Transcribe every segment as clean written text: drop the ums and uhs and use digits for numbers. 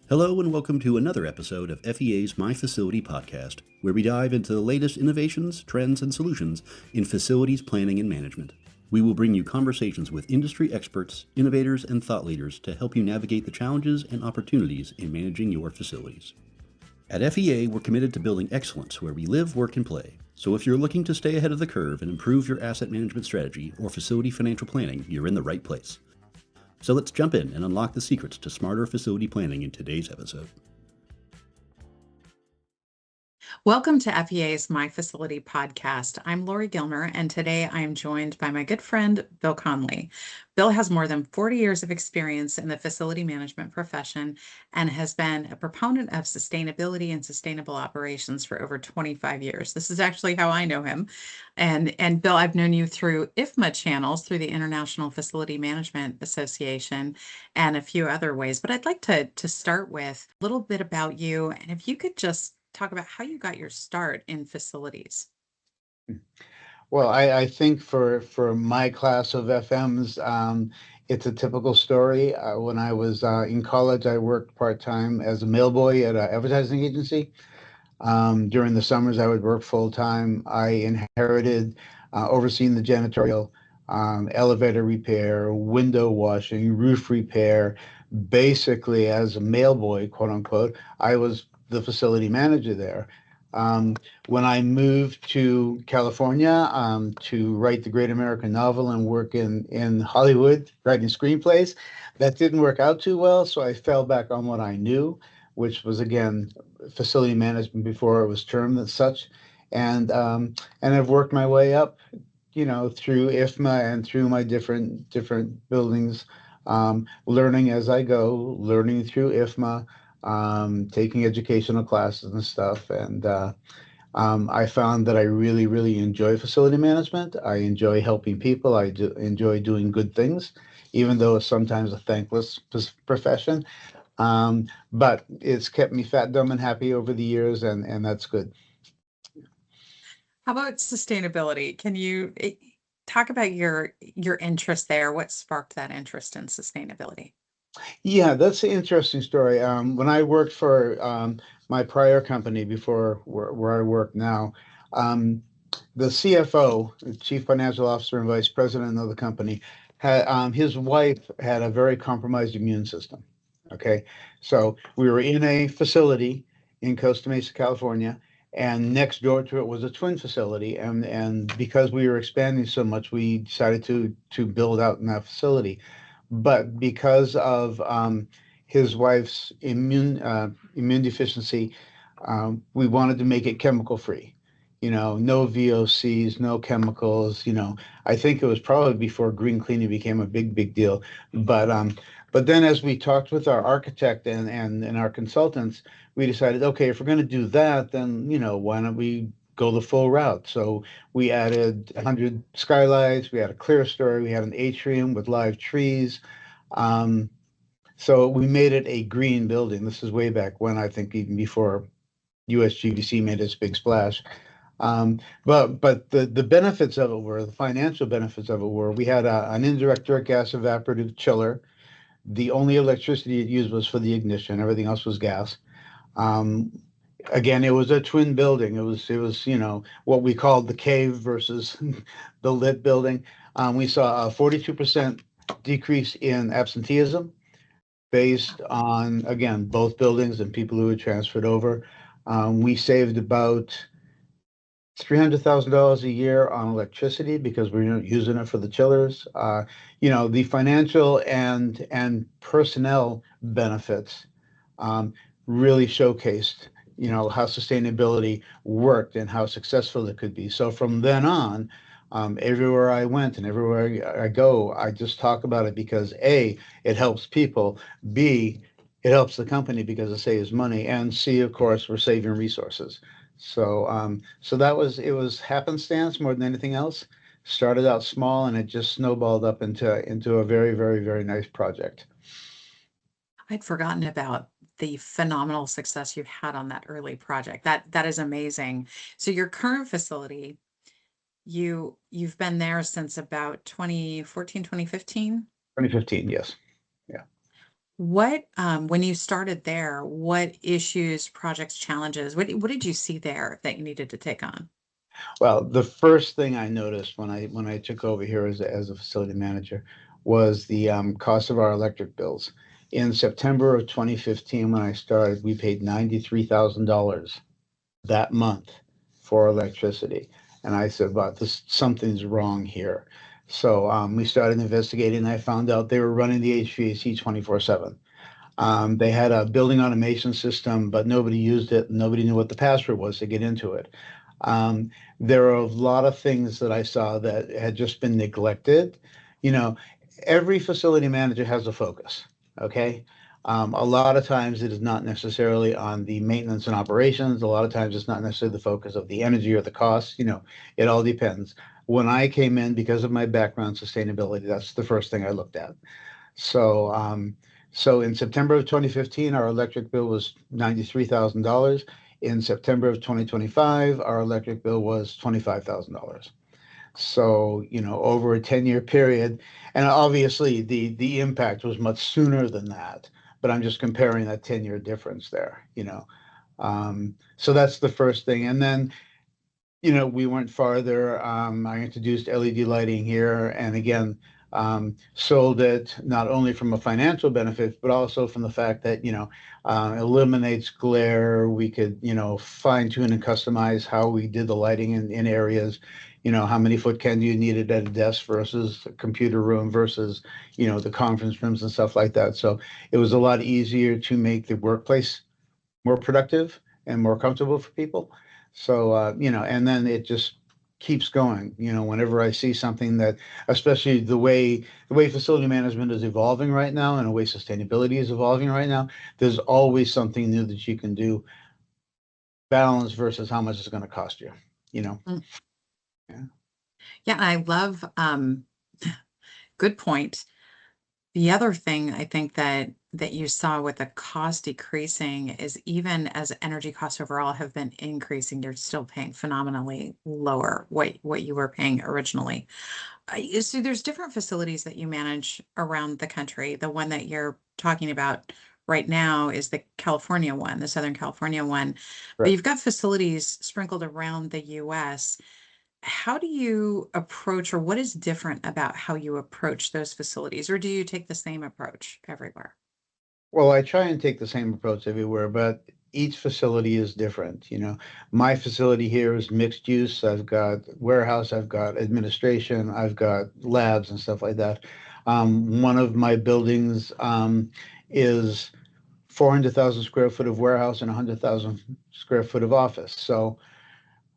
Hello and welcome to another episode of FEA's My Facility podcast, where we dive into the latest innovations, trends, and solutions in facilities planning and management. We will bring you conversations with industry experts, innovators, and thought leaders to help you navigate the challenges and opportunities in managing your facilities. At FEA, we're committed to building excellence where we live, work, and play. So if you're looking to stay ahead of the curve and improve your asset management strategy or facility financial planning, you're in the right place. So let's jump in and unlock the secrets to smarter facility planning in today's episode. Welcome to FEA's My Facility podcast. I'm Laurie Gilmer, and today I am joined by my good friend, Bill Conley. Bill has more than 40 years of experience in the facility management profession and has been a proponent of sustainability and sustainable operations for over 25 years. This is actually how I know him. And Bill, I've known you through IFMA channels, through the International Facility Management Association, and a few other ways. But I'd like to start with a little bit about you, and if you could just talk about how you got your start in facilities. Well, I think for my class of FMs, it's a typical story. When I was in college, I worked part-time as a mailboy at an advertising agency. During the summers, I would work full-time. I inherited overseeing the janitorial, elevator repair, window washing, roof repair. Basically, as a mailboy, quote unquote, I was the facility manager there. When I moved to California to write the Great American Novel and work in Hollywood writing screenplays, that didn't work out too well. So I fell back on what I knew, which was again facility management before it was termed as such, and I've worked my way up, through IFMA and through my different buildings, learning as I go, learning through IFMA, taking educational classes and stuff. And I found that I really, really enjoy facility management. I enjoy helping people. I enjoy doing good things, even though it's sometimes a thankless profession. But it's kept me fat, dumb, and happy over the years, and that's good. How about sustainability? Can you talk about your interest there? What sparked that interest in sustainability? Yeah, that's an interesting story. When I worked for my prior company before where I work now, um, the CFO, the Chief Financial Officer and Vice President of the company, had his wife had a very compromised immune system. Okay, so we were in a facility in Costa Mesa, California, and next door to it was a twin facility, and because we were expanding so much, we decided to build out in that facility. But because of his wife's immune deficiency, we wanted to make it chemical free. No VOCs, no chemicals. I think it was probably before green cleaning became a big deal. But then as we talked with our architect and our consultants, we decided, okay, if we're going to do that, then why don't we go the full route? So we added 100 skylights, we had a clear story, we had an atrium with live trees. Um, so we made it a green building. This is way back when, I think even before USGBC made its big splash. But the benefits of it were, the financial benefits of it were, we had an indirect direct gas evaporative chiller. The only electricity it used was for the ignition. Everything else was gas. Um, Again, it was a twin building. It was what we called the cave versus the lit building. We saw a 42% decrease in absenteeism based on, again, both buildings and people who had transferred over. We saved about $300,000 a year on electricity because we we're not using it for the chillers. The financial and personnel benefits um, really showcased, how sustainability worked and how successful it could be. So from then on, everywhere I went and everywhere I go, I just talk about it because A, it helps people. B, it helps the company because it saves money. And C, of course, we're saving resources. So it was happenstance more than anything else. Started out small and it just snowballed up into a very, very, very nice project. I'd forgotten about the phenomenal success you've had on that early project. That is amazing. So your current facility, you've been there since about 2014, 2015. 2015, yes. Yeah. What, when you started there, what issues, projects, challenges, what did you see there that you needed to take on? Well, the first thing I noticed when I took over here as a facility manager was the cost of our electric bills. In September of 2015, when I started, we paid $93,000 that month for electricity. And I said, "Well, this something's wrong here." So we started investigating. I found out they were running the HVAC 24/7. They had a building automation system, but nobody used it. Nobody knew what the password was to get into it. Um, there are a lot of things that I saw that had just been neglected. You know, every facility manager has a focus, okay? A lot of times it is not necessarily on the maintenance and operations. A lot of times it's not necessarily the focus of the energy or the cost. It all depends. When I came in, because of my background, sustainability, that's the first thing I looked at. So, so in September of 2015, our electric bill was $93,000. In September of 2025, our electric bill was $25,000. So, over a 10-year period, and obviously the impact was much sooner than that, but I'm just comparing that 10-year difference there. So that's the first thing. And then we went farther. I introduced LED lighting here, and again, sold it not only from a financial benefit, but also from the fact that eliminates glare. We could fine tune and customize how we did the lighting in areas. How many foot candles you needed at a desk versus a computer room versus the conference rooms and stuff like that. So it was a lot easier to make the workplace more productive and more comfortable for people. So, and then it just keeps going. Whenever I see something that, especially the way facility management is evolving right now and the way sustainability is evolving right now, there's always something new that you can do, balance versus how much it's going to cost you. You know. Mm. Yeah. Yeah, I love, good point. The other thing I think that you saw with the cost decreasing is even as energy costs overall have been increasing, you're still paying phenomenally lower what you were paying originally. So there's different facilities that you manage around the country. The one that you're talking about right now is the California one, the Southern California one, but Right. you've got facilities sprinkled around the US. How do you approach, or what is different about how you approach those facilities, or do you take the same approach everywhere? Well, I try and take the same approach everywhere, but each facility is different. My facility here is mixed use. I've got warehouse, I've got administration, I've got labs and stuff like that. One of my buildings is 400,000 square foot of warehouse and 100,000 square foot of office. So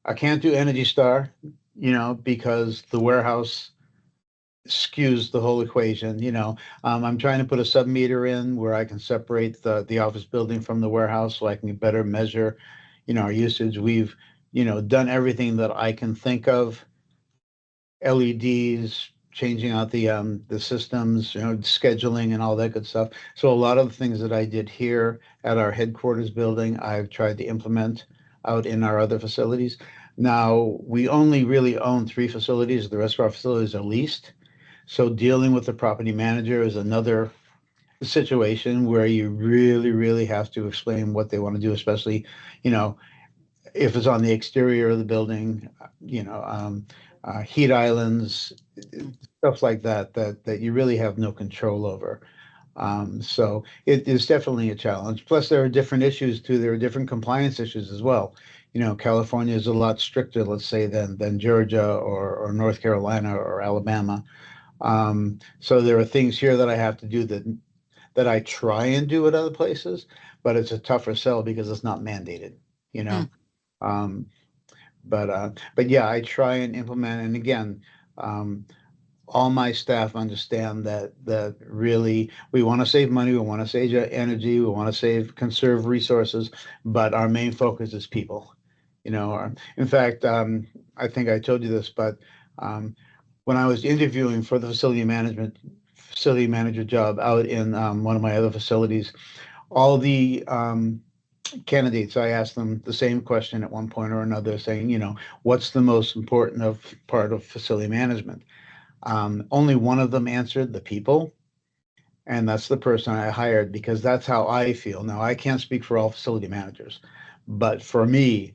I can't do Energy Star, because the warehouse skews the whole equation. I'm trying to put a sub-meter in where I can separate the office building from the warehouse so I can better measure, our usage. We've, done everything that I can think of, LEDs, changing out the systems, scheduling and all that good stuff. So a lot of the things that I did here at our headquarters building, I've tried to implement out in our other facilities. Now, we only really own 3 facilities. The rest of our facilities are leased. So dealing with the property manager is another situation where you really, really have to explain what they want to do, especially, you know, if it's on the exterior of the building, heat islands, stuff like that you really have no control over. So it is definitely a challenge. Plus, there are different issues too. There are different compliance issues as well. California is a lot stricter, let's say, than Georgia or North Carolina or Alabama. So there are things here that I have to do that I try and do at other places, but it's a tougher sell because it's not mandated, you know. Mm. Um, but yeah, I try and implement. And again, um, all my staff understand that really we want to save money, we want to save energy, we want to conserve resources, but our main focus is people. In fact, I think I told you this, but um, when I was interviewing for the facility manager job out in one of my other facilities, all the candidates, I asked them the same question at one point or another, saying, what's the most important part of facility management? Only one of them answered the people, And that's the person I hired because that's how I feel. Now, I can't speak for all facility managers, but for me,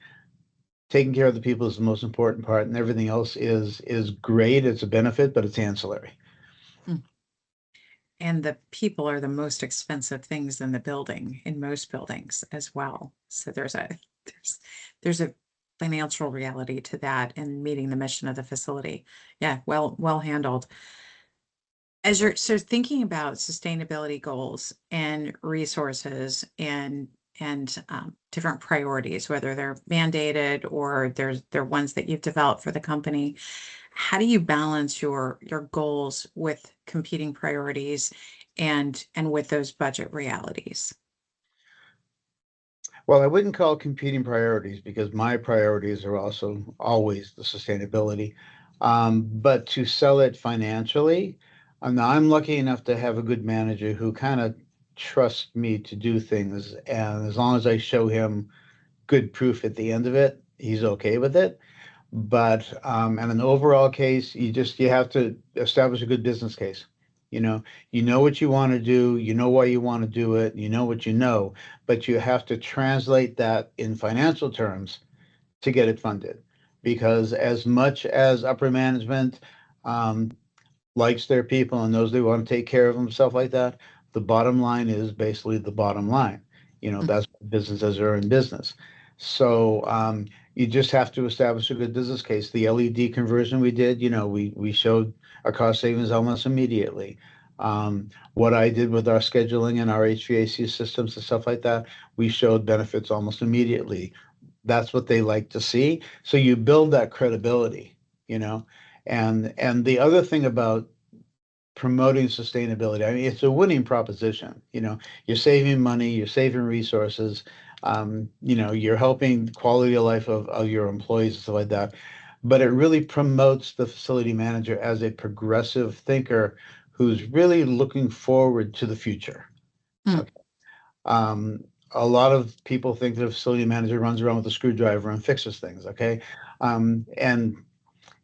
taking care of the people is the most important part, and everything else is great. It's a benefit, but it's ancillary. Mm. And the people are the most expensive things in the building, in most buildings as well. So there's there's a financial reality to that and meeting the mission of the facility. Yeah, well handled. As you're so thinking about sustainability goals and resources and different priorities, whether they're mandated or they're ones that you've developed for the company, how do you balance your goals with competing priorities and with those budget realities? Well, I wouldn't call it competing priorities because my priorities are also always the sustainability. But to sell it financially, now I'm lucky enough to have a good manager who kind of trusts me to do things. And as long as I show him good proof at the end of it, he's okay with it. But in an overall case, you have to establish a good business case. You know what you want to do, you know why you want to do it, you know what you know, but you have to translate that in financial terms to get it funded. Because as much as upper management um, likes their people and knows they want to take care of them, stuff like that, the bottom line is basically the bottom line. Mm. That's what businesses are in business. So you just have to establish a good business case. The LED conversion we did, we showed a cost savings almost immediately. What I did with our scheduling and our HVAC systems and stuff like that, we showed benefits almost immediately. That's what they like to see. So you build that credibility, you know. And the other thing about promoting sustainability, I mean, it's a winning proposition. You're saving money, you're saving resources, you're helping the quality of life of your employees and stuff like that. But it really promotes the facility manager as a progressive thinker who's really looking forward to the future. Mm. Okay. Um, a lot of people think that a facility manager runs around with a screwdriver and fixes things. Okay. And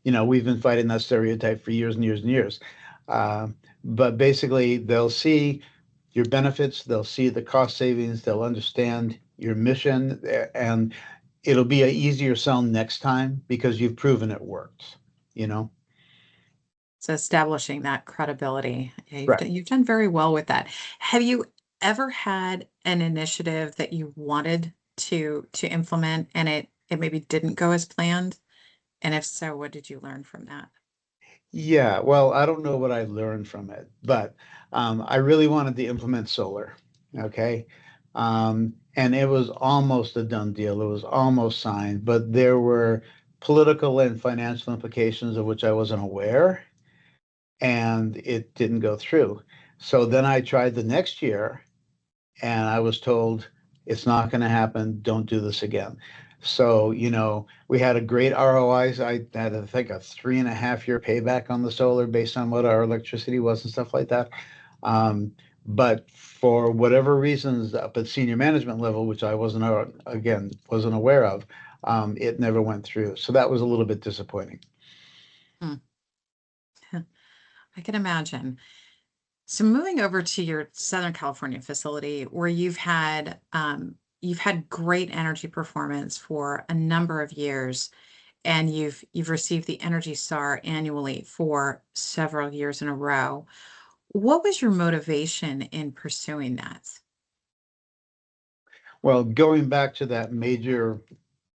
we've been fighting that stereotype for years and years and years. Uh, but basically, they'll see your benefits, they'll see the cost savings, they'll understand your mission, and it'll be an easier sell next time because you've proven it works, you know? So establishing that credibility. Yeah, Right. you've done very well with that. Have you ever had an initiative that you wanted to implement and it maybe didn't go as planned? And if so, what did you learn from that? Yeah, well, I don't know what I learned from it, but I really wanted to implement solar. Okay. And it was almost a done deal. It was almost signed, but there were political and financial implications of which I wasn't aware, and it didn't go through. So then I tried the next year and I was told it's not going to happen. Don't do this again. So, we had a great ROI. I had, I think, a 3.5 year payback on the solar based on what our electricity was and stuff like that. Um, but for whatever reasons up at senior management level, which I wasn't aware of, it never went through. So that was a little bit disappointing. Hmm. I can imagine. So moving over to your Southern California facility where you've had great energy performance for a number of years and you've received the Energy Star annually for several years in a row. What was your motivation in pursuing that? Well, going back to that major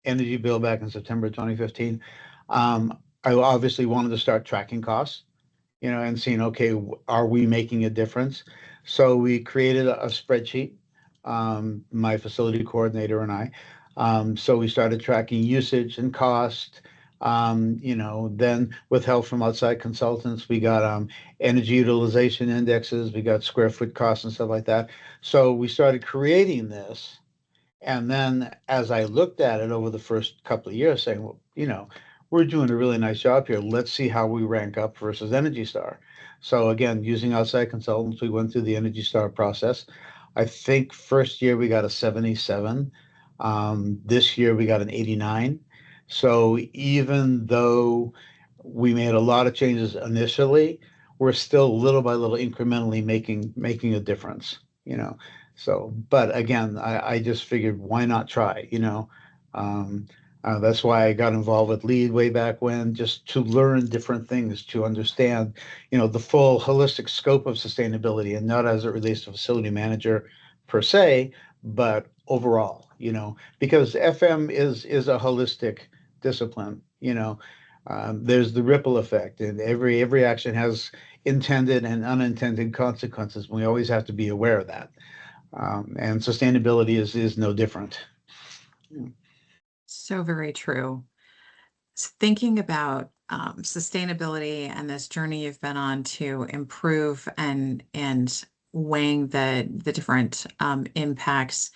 energy bill back in September 2015, I obviously wanted to start tracking costs, and seeing, okay, are we making a difference? So we created a spreadsheet, my facility coordinator and I. So we started tracking usage and cost. Then with help from outside consultants, we got energy utilization indexes, we got square foot costs and stuff like that. So we started creating this, and then as I looked at it over the first couple of years, saying, well, we're doing a really nice job here. Let's see how we rank up versus Energy Star. So again, using outside consultants, we went through the Energy Star process. I think first year we got a 77. This year we got an 89. So even though we made a lot of changes initially, we're still little by little incrementally making a difference, So, but again, I just figured why not try, Um, that's why I got involved with LEAD way back when, just to learn different things, to understand, the full holistic scope of sustainability, and not as it relates to facility manager per se, but overall, because FM is a holistic discipline, there's the ripple effect, and every action has intended and unintended consequences. We always have to be aware of that, and sustainability is no different. So very true. Thinking about sustainability and this journey you've been on to improve and weighing the different impacts,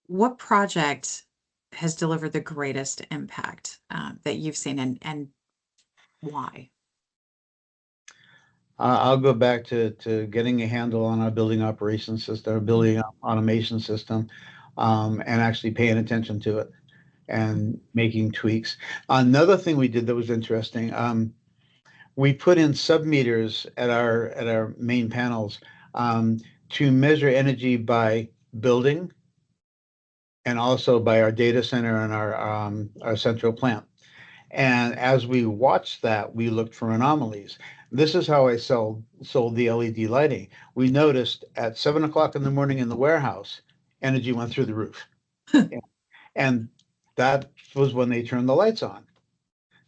what project has delivered the greatest impact that you've seen, and why? I'll go back to getting a handle on our building operations system, our building automation system, and actually paying attention to it and making tweaks. Another thing we did that was interesting, we put in sub-meters at our main panels, to measure energy by building and also by our data center and our central plant. And as we watched that, we looked for anomalies. This is how I sold the LED lighting. We noticed at 7 o'clock in the morning in the warehouse, energy went through the roof. And that was when they turned the lights on.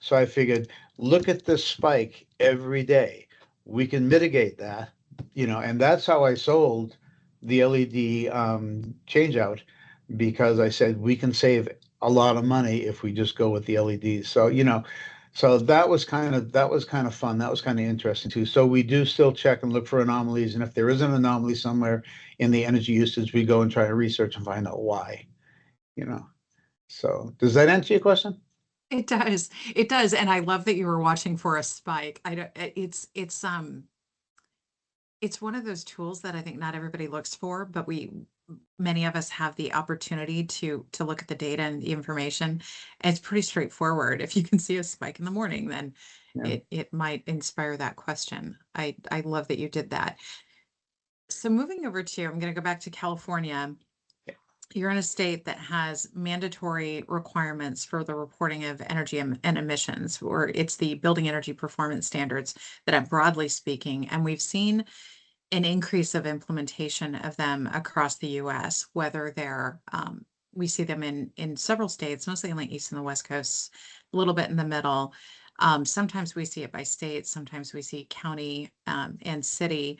So I figured, look at this spike every day. We can mitigate that, and that's how I sold the LED change out, because I said we can save a lot of money if we just go with the LEDs. So, so that was kind of fun. That was kind of interesting too. So we do still check and look for anomalies, and if there is an anomaly somewhere in the energy usage, we go and try to research and find out why. So does that answer your question? It does. It does. And I love that you were watching for a spike. I don't, it's one of those tools that I think not everybody looks for, but many of us have the opportunity to look at the data and the information. And it's pretty straightforward. If you can see a spike in the morning, then Yeah. it might inspire that question. I love that you did that. So moving over to, I'm going to go back to California. You're in a state that has mandatory requirements for the reporting of energy and emissions, or it's the building energy performance standards that are broadly speaking. And we've seen an increase of implementation of them across the US, whether we see them in several states, mostly in the East and the West Coasts, a little bit in the middle. Sometimes we see it by state, sometimes we see county and city.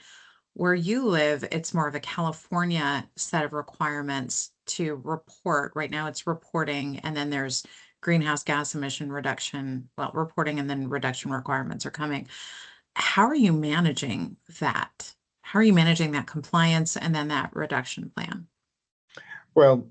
Where you live, it's more of a California set of requirements to report. Right now it's reporting, and then there's greenhouse gas emission reduction, reporting and then reduction requirements are coming. How are you managing that? How are you managing that compliance and then that reduction plan? Well,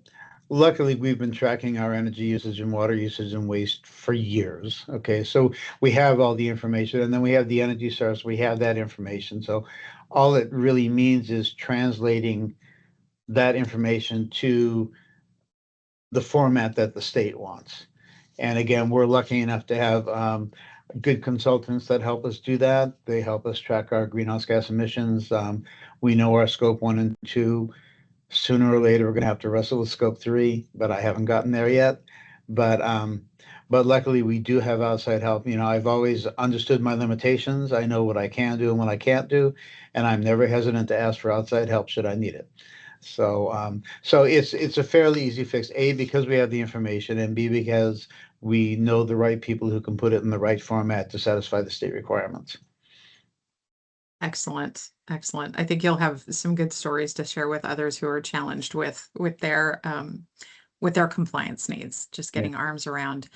luckily, we've been tracking our energy usage and water usage and waste for years. Okay, so we have all the information, and then we have the energy source. We have that information. So all it really means is translating that information to the format that the state wants. And again, we're lucky enough to have good consultants that help us do that. They help us track our greenhouse gas emissions. We know our scope 1 and 2. Sooner or later, we're going to have to wrestle with scope 3, but I haven't gotten there yet. But luckily, we do have outside help. I've always understood my limitations. I know what I can do and what I can't do, and I'm never hesitant to ask for outside help should I need it. So it's a fairly easy fix. A, because we have the information, and B, because we know the right people who can put it in the right format to satisfy the state requirements. Excellent. Excellent. I think you'll have some good stories to share with others who are challenged with their compliance needs, just Yeah. getting arms around.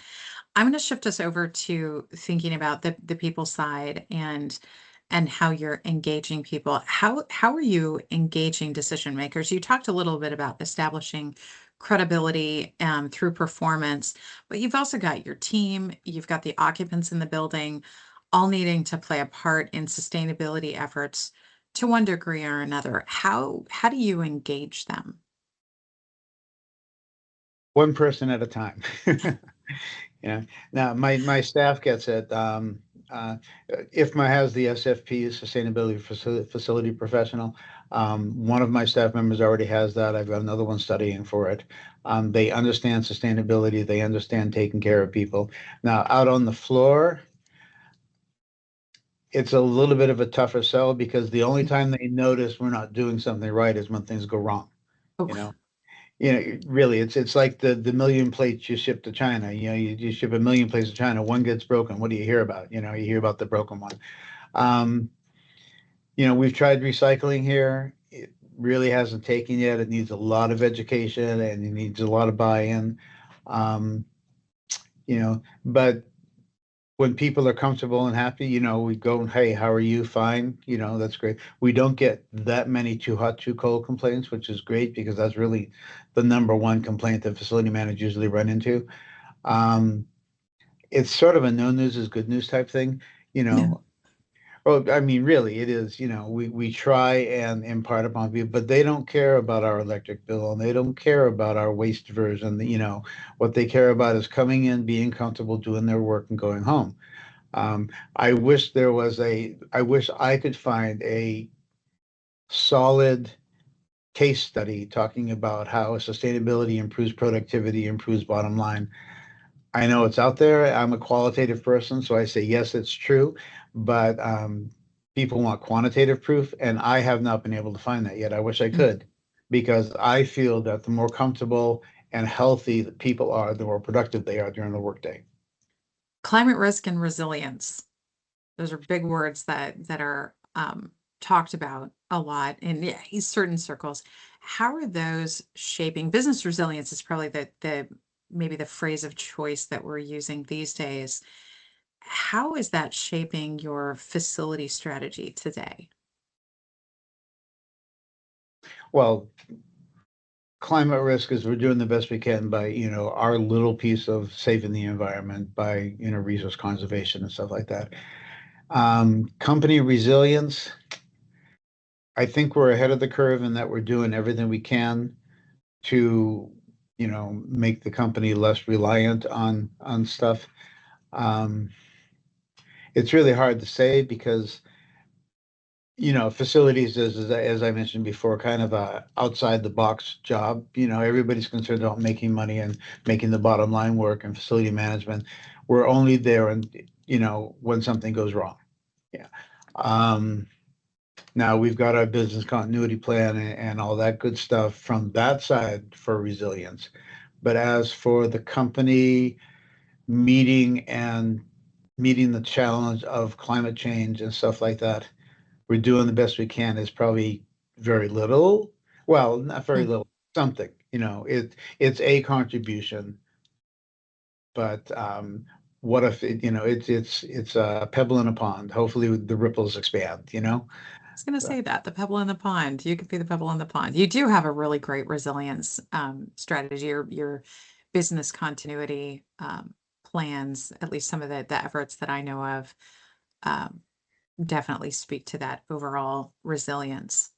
I'm going to shift us over to thinking about the people side and how you're engaging people. How are you engaging decision makers? You talked a little bit about establishing credibility through performance, but you've also got your team, you've got the occupants in the building, all needing to play a part in sustainability efforts to one degree or another. How do you engage them? One person at a time. Yeah. Now my staff gets it. IFMA has the SFP, Sustainability Facility Professional. One of my staff members already has that. I've got another one studying for it. They understand sustainability. They understand taking care of people. Now, out on the floor, it's a little bit of a tougher sell because the only time they notice we're not doing something right is when things go wrong. You Okay. know, really, it's like the million plates you ship to China. You ship a million plates to China, one gets broken. What do you hear about? You hear about the broken one. Um, we've tried recycling here. It really hasn't taken yet. It needs a lot of education and it needs a lot of buy-in. Um, but when people are comfortable and happy, we go, hey, how are you? Fine. That's great. We don't get that many too hot, too cold complaints, which is great because that's really the number one complaint that facility managers usually run into. Um, it's sort of a no news is good news type thing, you Yeah. know. Well, I mean, really, it is, we try and impart upon people, but they don't care about our electric bill and they don't care about our waste diversion. What they care about is coming in, being comfortable, doing their work and going home. I wish I could find a solid case study talking about how sustainability improves productivity, improves bottom line. I know it's out there. I'm a qualitative person, so I say, yes, it's true, but people want quantitative proof, and I have not been able to find that yet. I wish I Mm. could, because I feel that the more comfortable and healthy that people are, the more productive they are during the workday. Climate risk and resilience. Those are big words that are talked about a lot in certain circles. How are those shaping business resilience? Is probably the maybe the phrase of choice that we're using these days. How is that shaping your facility strategy today? Well, climate risk is we're doing the best we can by, our little piece of saving the environment by, resource conservation and stuff like that. Company resilience, I think we're ahead of the curve in that we're doing everything we can to, make the company less reliant on stuff. Um, it's really hard to say because facilities is, as I mentioned before, kind of a outside the box job. Everybody's concerned about making money and making the bottom line work, and facility management, we're only there and when something goes wrong. Yeah. Um, Now we've got our business continuity plan and all that good stuff from that side for resilience. But as for the company meeting the challenge of climate change and stuff like that, we're doing the best we can is probably very little. Well, not very Mm. little, something, it's a contribution, but what if it's a pebble in a pond? Hopefully the ripples expand. I was going to say that the pebble in the pond, you could be the pebble in the pond. You do have a really great resilience strategy. Your business continuity plans, at least some of the efforts that I know of, um, definitely speak to that overall resilience.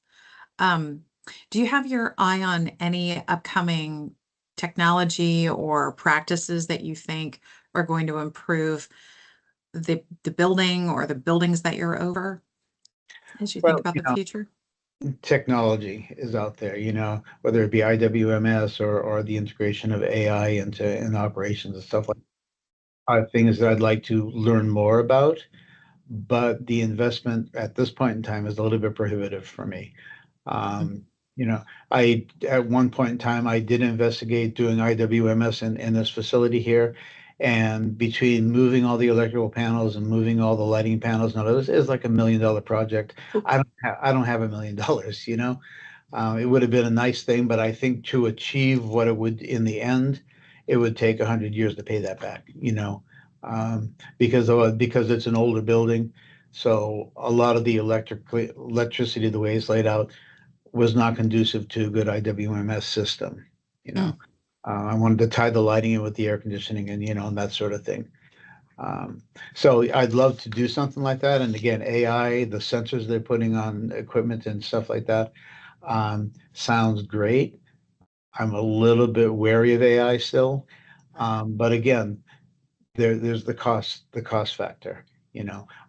Um, do you have your eye on any upcoming technology or practices that you think are going to improve the building or the buildings that you're over as you think Well, about the future? technology is out there, whether it be IWMS or the integration of AI in operations and stuff like things that I'd like to learn more about. But the investment at this point in time is a little bit prohibitive for me. Mm. Um, you know, I at one point in time I did investigate doing IWMS in this facility here, and between moving all the electrical panels and moving all the lighting panels, no, it was like $1 million project. I don't have $1 million. It would have been a nice thing, but I think to achieve what it would in the end, it would take 100 years to pay that back. Because it's an older building, so a lot of the electricity, the way it's laid out, was not conducive to a good IWMS system. You know, Mm. I wanted to tie the lighting in with the air conditioning and that sort of thing. Um, so I'd love to do something like that. And again, AI, the sensors they're putting on equipment and stuff like that, sounds great. I'm a little bit wary of AI still, but again, there's the cost factor.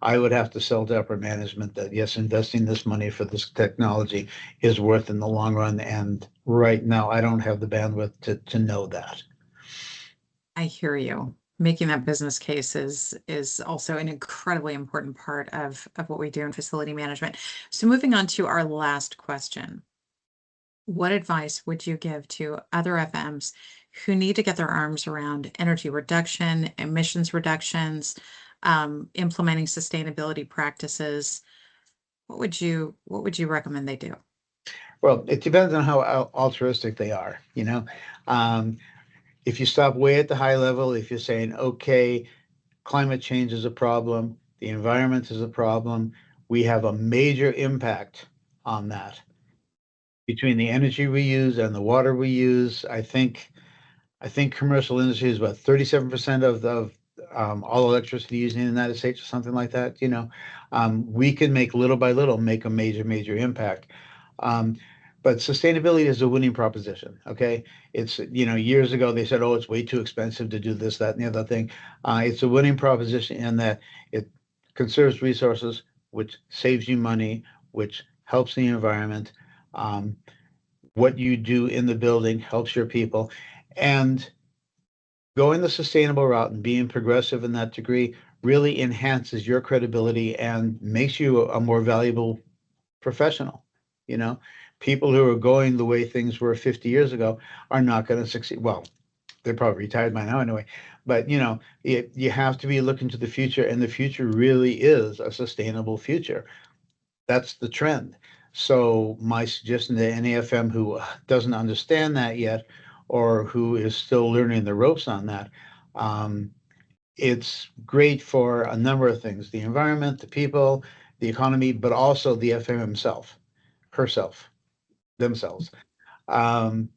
I would have to sell to upper management that, yes, investing this money for this technology is worth in the long run. And right now, I don't have the bandwidth to know that. I hear you. Making that business case is also an incredibly important part of what we do in facility management. So moving on to our last question. What advice would you give to other FMs who need to get their arms around energy reduction, emissions reductions, implementing sustainability practices? What would you recommend they do? Well, it depends on how altruistic they are. Um, if you stop way at the high level, if you're saying, okay, climate change is a problem, the environment is a problem, we have a major impact on that. Between the energy we use and the water we use, I think commercial industry is about 37% of all electricity used in the United States or something like that. We can make little by little make a major impact. Um, but sustainability is a winning proposition. Okay, it's years ago they said, oh, it's way too expensive to do this, that, and the other thing. It's a winning proposition in that it conserves resources, which saves you money, which helps the environment. Um, what you do in the building helps your people, and going the sustainable route and being progressive in that degree really enhances your credibility and makes you a more valuable professional. You know, people who are going the way things were 50 years ago are not going to succeed. Well, they're probably retired by now anyway. But you have to be looking to the future, and the future really is a sustainable future. That's the trend. So my suggestion to any FM who doesn't understand that yet, or who is still learning the ropes on that, um, it's great for a number of things: the environment, the people, the economy, but also the FM himself, herself, themselves, um,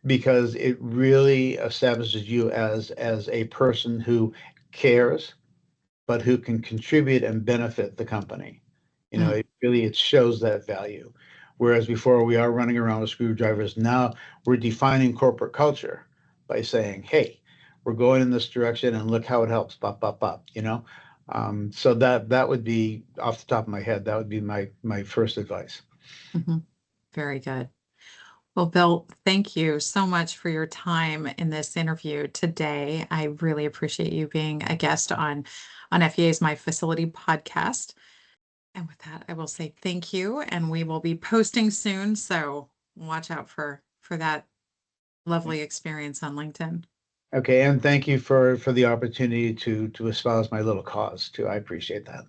because it really establishes you as a person who cares, but who can contribute and benefit the company. Mm. It shows that value. Whereas before we are running around with screwdrivers, now we're defining corporate culture by saying, hey, we're going in this direction and look how it helps, bop, bop, bop. So that would be, off the top of my head, that would be my first advice. Mm-hmm. Very good. Well, Bill, thank you so much for your time in this interview today. I really appreciate you being a guest on FEA's My Facility podcast. And with that, I will say thank you, and we will be posting soon. So watch out for that lovely experience on LinkedIn. Okay, and thank you for the opportunity to espouse my little cause too. I appreciate that.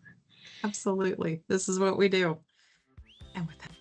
Absolutely. This is what we do. And with that.